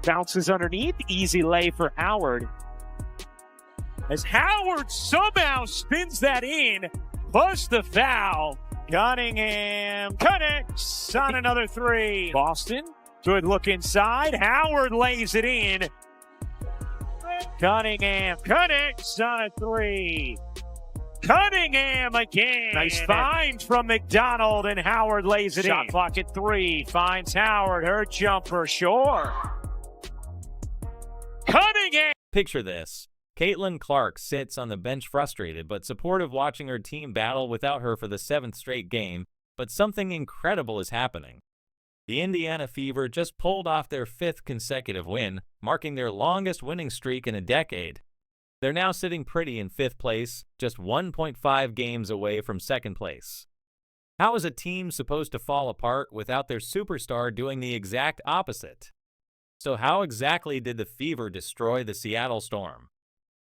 Bounces underneath. Easy lay for Howard. As Howard somehow spins that in, plus the foul. Cunningham connects on another three. Boston, good look inside. Howard lays it in. Cunningham connects on a three. Cunningham again. Nice find from McDonald, and Howard lays it in. Shot clock at 3. Finds Howard. Her jumper, sure. Cunningham. Picture this. Caitlin Clark sits on the bench frustrated but supportive, watching her team battle without her for the 7th straight game, but something incredible is happening. The Indiana Fever just pulled off their 5th consecutive win, marking their longest winning streak in a decade. They're now sitting pretty in 5th place, just 1.5 games away from 2nd place. How is a team supposed to fall apart without their superstar doing the exact opposite? So how exactly did the Fever destroy the Seattle Storm?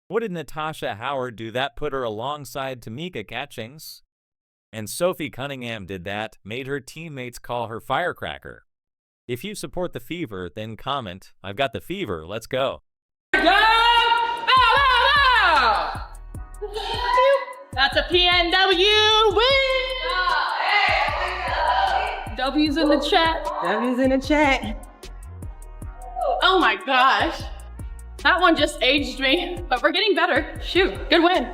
What did Natasha Howard do that put her alongside Tamika Catchings? And Sophie Cunningham did that, made her teammates call her firecracker. If you support the Fever, then comment, "I've got the fever, let's go." That's a PNW win! W's in the chat. W's in the chat. Oh my gosh. That one just aged me, but we're getting better. Shoot, good win.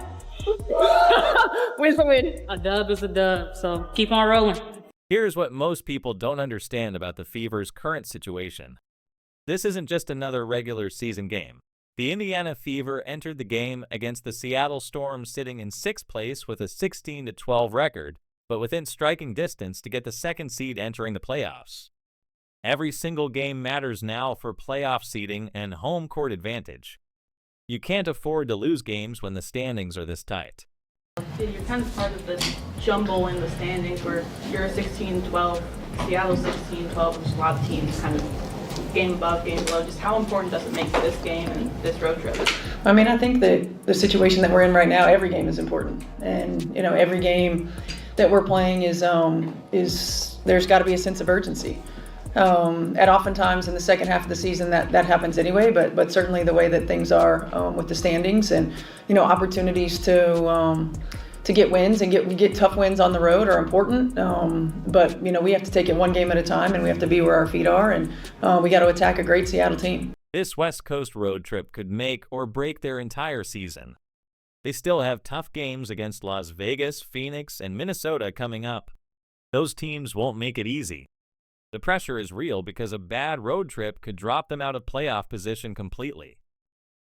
Win's a win. A dub is a dub, so keep on rolling. Here's what most people don't understand about the Fever's current situation. This isn't just another regular season game. The Indiana Fever entered the game against the Seattle Storm sitting in 6th place with a 16-12 record, but within striking distance to get the 2nd seed entering the playoffs. Every single game matters now for playoff seeding and home court advantage. You can't afford to lose games when the standings are this tight. You're kind of part of the jumble in the standings where you're 16-12, Seattle 16-12, there's a lot of teams kind of game above, game below. Just how important does it make this game and this road trip? I mean, I think that the situation that we're in right now, every game is important. And, every game that we're playing is there's got to be a sense of urgency. And oftentimes in the second half of the season that happens anyway, but certainly the way that things are with the standings and opportunities to get wins and get tough wins on the road are important. But we have to take it one game at a time, and we have to be where our feet are, and we got to attack a great Seattle team. This West Coast road trip could make or break their entire season. They still have tough games against Las Vegas, Phoenix, and Minnesota coming up. Those teams won't make it easy. The pressure is real because a bad road trip could drop them out of playoff position completely.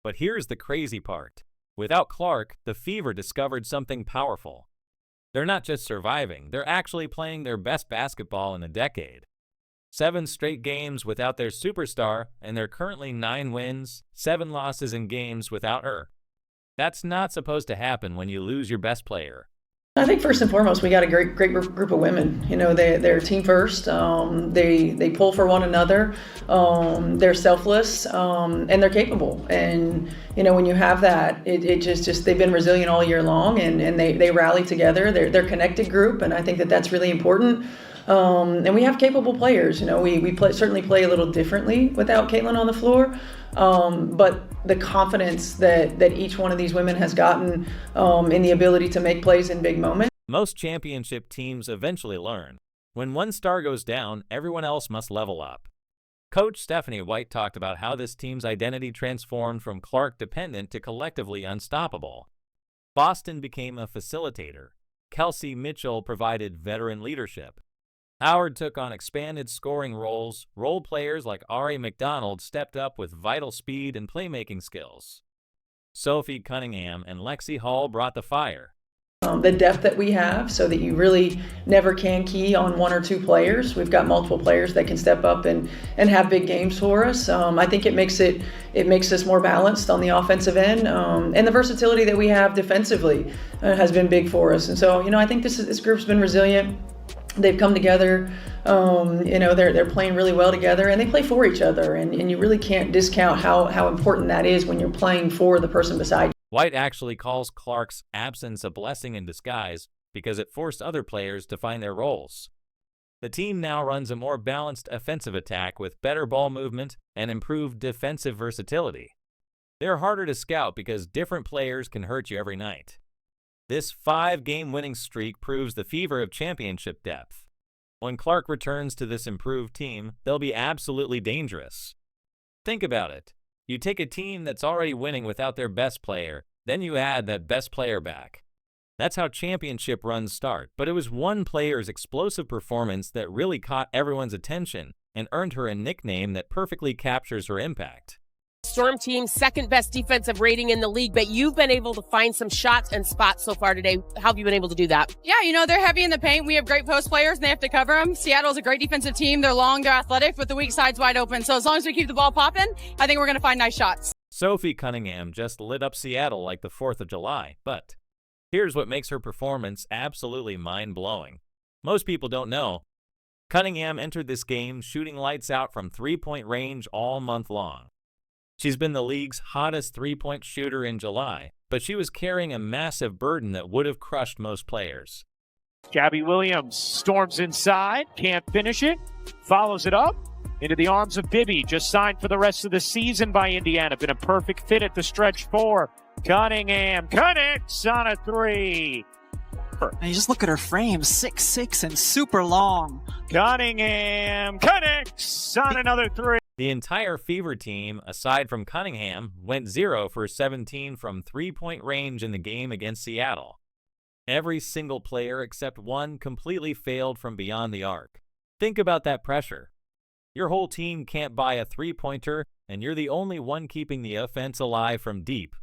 But here's the crazy part. Without Clark, the Fever discovered something powerful. They're not just surviving, they're actually playing their best basketball in a decade. 7 straight games without their superstar, and they're currently 9 wins, 7 losses in games without her. That's not supposed to happen when you lose your best player. I think first and foremost, we got a great group of women. They're team first. They pull for one another. They're selfless, and they're capable. And when you have that, it just they've been resilient all year long, and they rally together. They're a connected group, and I think that's really important. And we have capable players. We certainly play a little differently without Caitlin on the floor. But the confidence that each one of these women has gotten in the ability to make plays in big moments. Most championship teams eventually learn. When one star goes down, everyone else must level up. Coach Stephanie White talked about how this team's identity transformed from Clark-dependent to collectively unstoppable. Boston became a facilitator. Kelsey Mitchell provided veteran leadership. Howard took on expanded scoring roles. Role players like Ari McDonald stepped up with vital speed and playmaking skills. Sophie Cunningham and Lexi Hall brought the fire. The depth that we have, so that you really never can key on 1 or 2 players. We've got multiple players that can step up and have big games for us. I think it makes us more balanced on the offensive end, and the versatility that we have defensively has been big for us. And so, I think this group's been resilient. They've come together, they're playing really well together, and they play for each other, and you really can't discount how important that is when you're playing for the person beside you. White actually calls Clark's absence a blessing in disguise because it forced other players to find their roles. The team now runs a more balanced offensive attack with better ball movement and improved defensive versatility. They're harder to scout because different players can hurt you every night. This 5-game winning streak proves the fever of championship depth. When Clark returns to this improved team, they'll be absolutely dangerous. Think about it. You take a team that's already winning without their best player, then you add that best player back. That's how championship runs start, but it was one player's explosive performance that really caught everyone's attention and earned her a nickname that perfectly captures her impact. Storm team's second best defensive rating in the league, but you've been able to find some shots and spots so far today. How have you been able to do that? Yeah, they're heavy in the paint. We have great post players, and they have to cover them. Seattle's a great defensive team. They're long, they're athletic, but the weak side's wide open. So as long as we keep the ball popping, I think we're going to find nice shots. Sophie Cunningham just lit up Seattle like the 4th of July, but here's what makes her performance absolutely mind-blowing. Most people don't know. Cunningham entered this game shooting lights out from three-point range all month long. She's been the league's hottest three-point shooter in July, but she was carrying a massive burden that would have crushed most players. Gabby Williams storms inside, can't finish it, follows it up into the arms of Bibby, just signed for the rest of the season by Indiana. Been a perfect fit at the stretch 4. Cunningham connects on a 3. And you just look at her frame, 6'6" and super long. Cunningham connects on another 3. The entire Fever team, aside from Cunningham, went 0 for 17 from three-point range in the game against Seattle. Every single player except one completely failed from beyond the arc. Think about that pressure. Your whole team can't buy a three-pointer, and you're the only one keeping the offense alive from deep.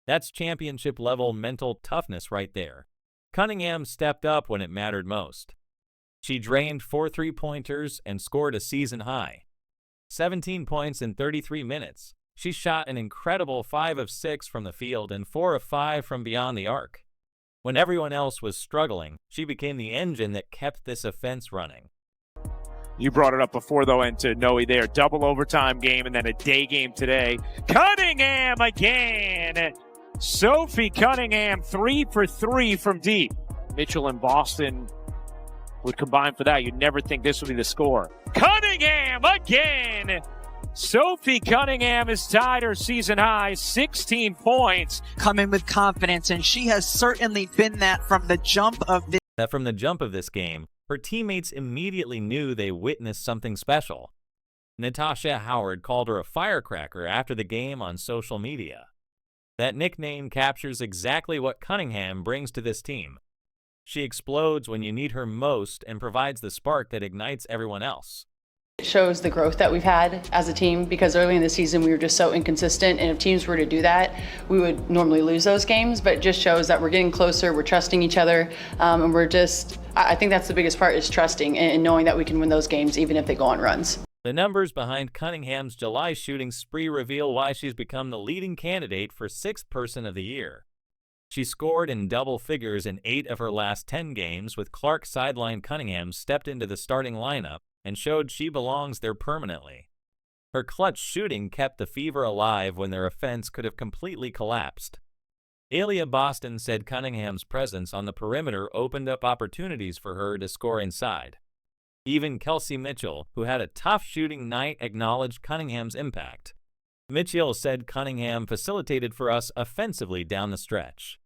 That's championship-level mental toughness right there. Cunningham stepped up when it mattered most. She drained 4 three-pointers and scored a season high. 17 points in 33 minutes. She shot an incredible 5 of 6 from the field and 4 of 5 from beyond the arc. When everyone else was struggling, she became the engine that kept this offense running. You brought it up before, though, and to Noe there. Double overtime game and then a day game today. Cunningham again. Sophie Cunningham, 3 for 3 from deep. Mitchell and Boston would combine for that. You'd never think this would be the score. Cunningham again. Sophie Cunningham has tied her season high, 16 points. Come in with confidence, and she has certainly been that from the jump of this game. Her teammates immediately knew they witnessed something special. Natasha Howard called her a firecracker after the game on social media. That nickname captures exactly what Cunningham brings to this team. She explodes when you need her most and provides the spark that ignites everyone else. It shows the growth that we've had as a team, because early in the season we were just so inconsistent, and if teams were to do that, we would normally lose those games, but it just shows that we're getting closer, we're trusting each other, and I think that's the biggest part, is trusting and knowing that we can win those games even if they go on runs. The numbers behind Cunningham's July shooting spree reveal why she's become the leading candidate for 6th Person of the Year. She scored in double figures in 8 of her last 10 games, with Clark sidelined Cunningham stepped into the starting lineup and showed she belongs there permanently. Her clutch shooting kept the Fever alive when their offense could have completely collapsed. Alia Boston said Cunningham's presence on the perimeter opened up opportunities for her to score inside. Even Kelsey Mitchell, who had a tough shooting night, acknowledged Cunningham's impact. Mitchell said Cunningham facilitated for us offensively down the stretch.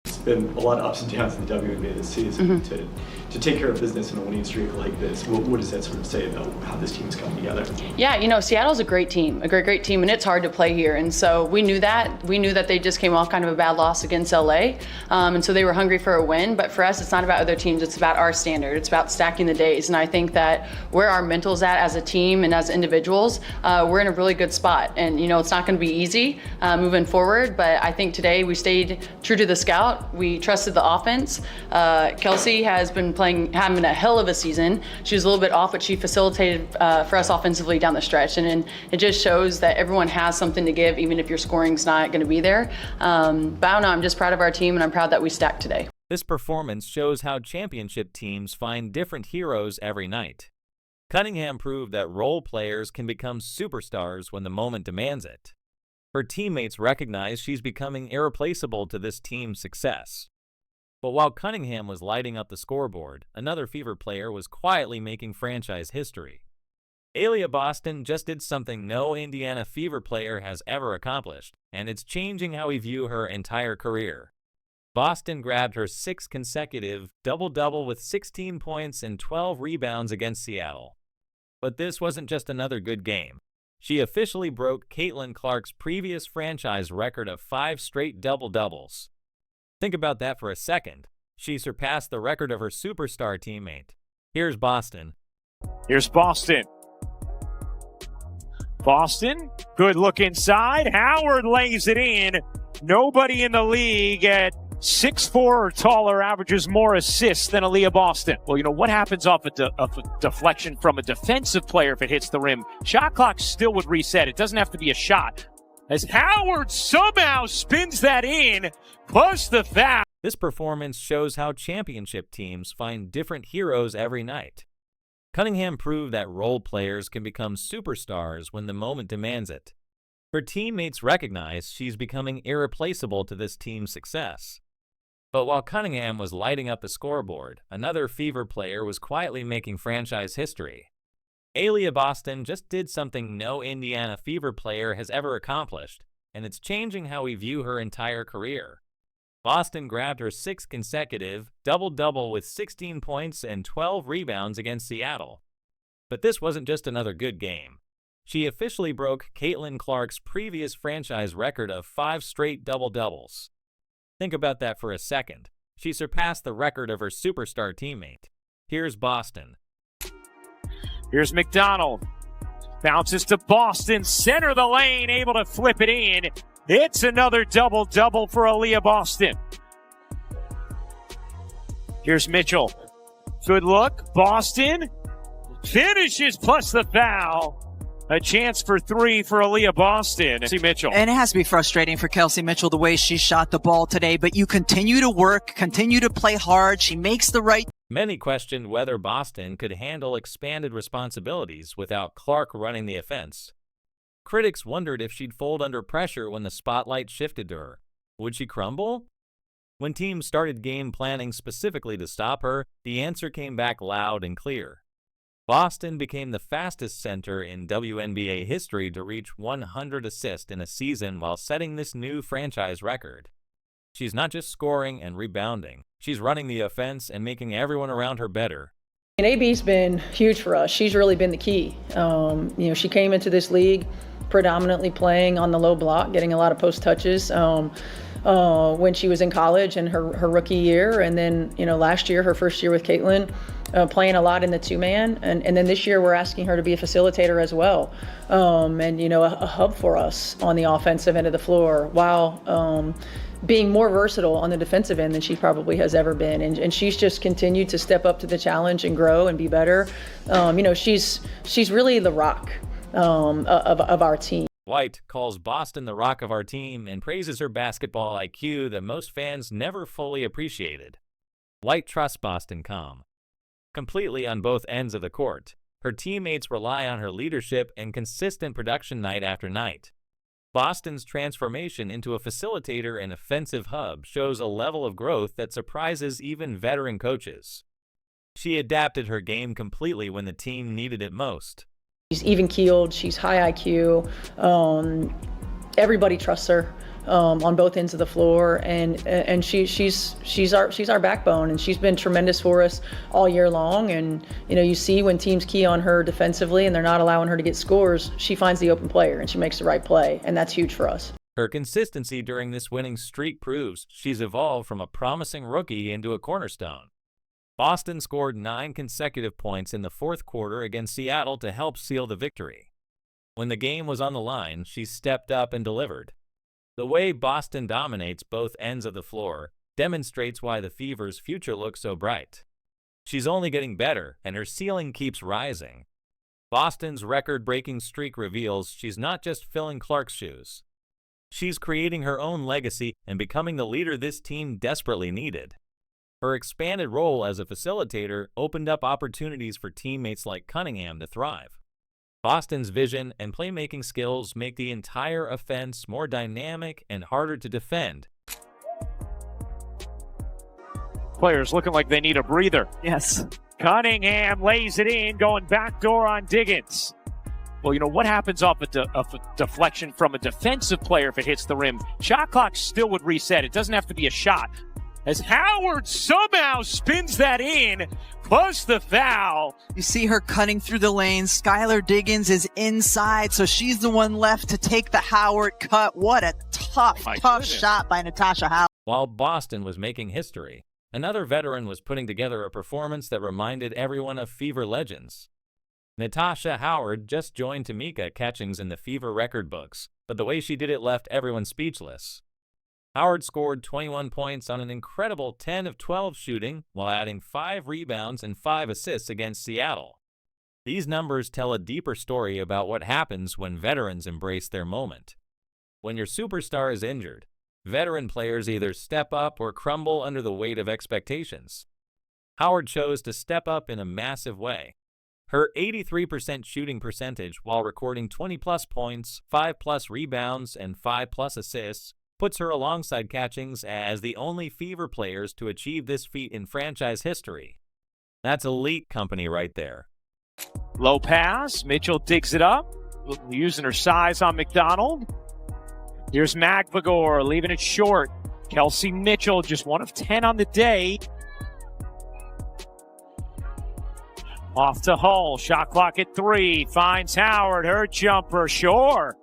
It's been a lot of ups and downs in the WNBA this season. To take care of business in a winning streak like this, what does that sort of say about how this team's come together? Yeah, Seattle's a great team, a great team, and it's hard to play here. And so we knew that. We knew that they just came off kind of a bad loss against LA. And so they were hungry for a win. But for us, it's not about other teams. It's about our standard. It's about stacking the days. And I think that where our mental's at as a team and as individuals, we're in a really good spot. And, it's not going to be easy moving forward. But I think today we stayed true to the scout. We trusted the offense. Kelsey has been having a hell of a season. She was a little bit off, but she facilitated for us offensively down the stretch. And it just shows that everyone has something to give, even if your scoring's not going to be there. But I don't know, I'm just proud of our team, and I'm proud that we stacked today. This performance shows how championship teams find different heroes every night. Cunningham proved that role players can become superstars when the moment demands it. Her teammates recognize she's becoming irreplaceable to this team's success. But while Cunningham was lighting up the scoreboard, another Fever player was quietly making franchise history. Aaliyah Boston just did something no Indiana Fever player has ever accomplished, and it's changing how we view her entire career. Boston grabbed her 6th consecutive double-double with 16 points and 12 rebounds against Seattle. But this wasn't just another good game. She officially broke Caitlin Clark's previous franchise record of 5 straight double-doubles. Think about that for a second. She surpassed the record of her superstar teammate. Here's Boston. Here's Boston. Boston, good look inside. Howard lays it in. Nobody in the league at 6'4" or taller averages more assists than Aaliyah Boston. Well, you know, what happens off a deflection from a defensive player if it hits the rim? Shot clock still would reset. It doesn't have to be a shot. As Howard somehow spins that in, plus the foul. This performance shows how championship teams find different heroes every night. Cunningham proved that role players can become superstars when the moment demands it. Her teammates recognize she's becoming irreplaceable to this team's success. But while Cunningham was lighting up the scoreboard, another Fever player was quietly making franchise history. Aaliyah Boston just did something no Indiana Fever player has ever accomplished, and it's changing how we view her entire career. Boston grabbed her 6th consecutive double-double with 16 points and 12 rebounds against Seattle. But this wasn't just another good game. She officially broke Caitlin Clark's previous franchise record of 5 straight double-doubles. Think about that for a second. She surpassed the record of her superstar teammate. Here's Boston. Here's McDonald. Bounces to Boston, center of the lane, able to flip it in. It's another double-double for Aaliyah Boston. Here's Mitchell. Good look. Boston finishes plus the foul. A chance for 3 for Aaliyah Boston. See Mitchell. And it has to be frustrating for Kelsey Mitchell the way she shot the ball today, but you continue to work, continue to play hard. She makes the right. Many questioned whether Boston could handle expanded responsibilities without Clark running the offense. Critics wondered if she'd fold under pressure when the spotlight shifted to her. Would she crumble? When teams started game planning specifically to stop her, the answer came back loud and clear. Boston became the fastest center in WNBA history to reach 100 assists in a season while setting this new franchise record. She's not just scoring and rebounding, she's running the offense and making everyone around her better. And AB's been huge for us. She's really been the key. She came into this league predominantly playing on the low block, getting a lot of post touches when she was in college and her rookie year. And then, last year, her first year with Caitlin, playing a lot in the 2-man. And then this year, we're asking her to be a facilitator as well. A hub for us on the offensive end of the floor while being more versatile on the defensive end than she probably has ever been. And she's just continued to step up to the challenge and grow and be better. She's really the rock of our team. White calls Boston the rock of our team and praises her basketball IQ that most fans never fully appreciated. White trusts Boston completely on both ends of the court. Her teammates rely on her leadership and consistent production night after night. Boston's transformation into a facilitator and offensive hub shows a level of growth that surprises even veteran coaches. She adapted her game completely when the team needed it most. She's even-keeled, she's high IQ, everybody trusts her on both ends of the floor, and she's our backbone, and she's been tremendous for us all year long. And you see when teams key on her defensively and they're not allowing her to get scores, she finds the open player and she makes the right play, and that's huge for us. Her consistency during this winning streak proves she's evolved from a promising rookie into a cornerstone. Boston scored 9 consecutive points in the fourth quarter against Seattle to help seal the victory. When the game was on the line, she stepped up and delivered. The way Boston dominates both ends of the floor demonstrates why the Fever's future looks so bright. She's only getting better, and her ceiling keeps rising. Boston's record-breaking streak reveals she's not just filling Clark's shoes. She's creating her own legacy and becoming the leader this team desperately needed. Her expanded role as a facilitator opened up opportunities for teammates like Cunningham to thrive. Boston's vision and playmaking skills make the entire offense more dynamic and harder to defend. Players looking like they need a breather. Yes. Cunningham lays it in, going backdoor on Diggins. Well, you know, what happens off a deflection from a defensive player if it hits the rim? Shot clock still would reset. It doesn't have to be a shot. As Howard somehow spins that in, plus the foul. You see her cutting through the lanes. Skylar Diggins is inside, so she's the one left to take the Howard cut. What a tough shot by Natasha Howard. While Boston was making history, another veteran was putting together a performance that reminded everyone of Fever legends. Natasha Howard just joined Tamika Catchings in the Fever record books, but the way she did it left everyone speechless. Howard scored 21 points on an incredible 10 of 12 shooting while adding 5 rebounds and 5 assists against Seattle. These numbers tell a deeper story about what happens when veterans embrace their moment. When your superstar is injured, veteran players either step up or crumble under the weight of expectations. Howard chose to step up in a massive way. Her 83% shooting percentage while recording 20-plus points, 5-plus rebounds, and 5-plus assists puts her alongside Catchings as the only Fever players to achieve this feat in franchise history. That's elite company right there. Low pass. Mitchell digs it up, using her size on McDonald. Here's Magvagor leaving it short. Kelsey Mitchell just 1 of 10 on the day. Off to Hull. Shot clock at 3. Finds Howard. Her jumper. Sure.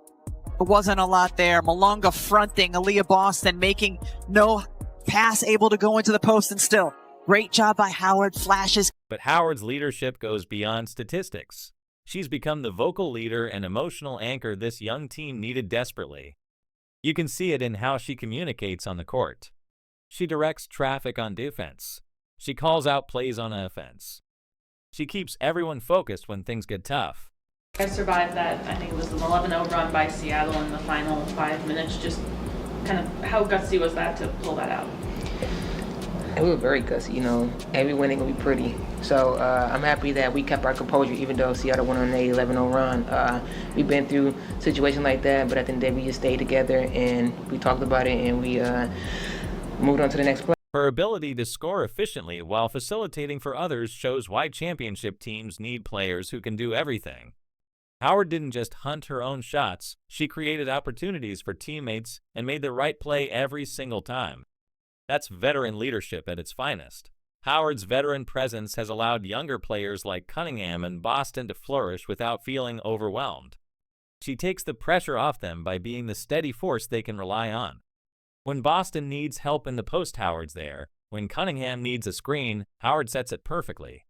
It wasn't a lot there. Malonga fronting. Aaliyah Boston making no pass, able to go into the post, and still. Great job by Howard. Flashes. But Howard's leadership goes beyond statistics. She's become the vocal leader and emotional anchor this young team needed desperately. You can see it in how she communicates on the court. She directs traffic on defense. She calls out plays on offense. She keeps everyone focused when things get tough. I survived that. I think it was an 11-0 run by Seattle in the final 5 minutes. Just kind of how gutsy was that to pull that out? And we were very gutsy, you know. Every win ain't gonna be pretty. So I'm happy that we kept our composure even though Seattle went on an 11-0 run. We've been through situations like that, but at the end of the day, we just stayed together and we talked about it and we moved on to the next play. Her ability to score efficiently while facilitating for others shows why championship teams need players who can do everything. Howard didn't just hunt her own shots, she created opportunities for teammates and made the right play every single time. That's veteran leadership at its finest. Howard's veteran presence has allowed younger players like Cunningham and Boston to flourish without feeling overwhelmed. She takes the pressure off them by being the steady force they can rely on. When Boston needs help in the post, Howard's there. When Cunningham needs a screen, Howard sets it perfectly.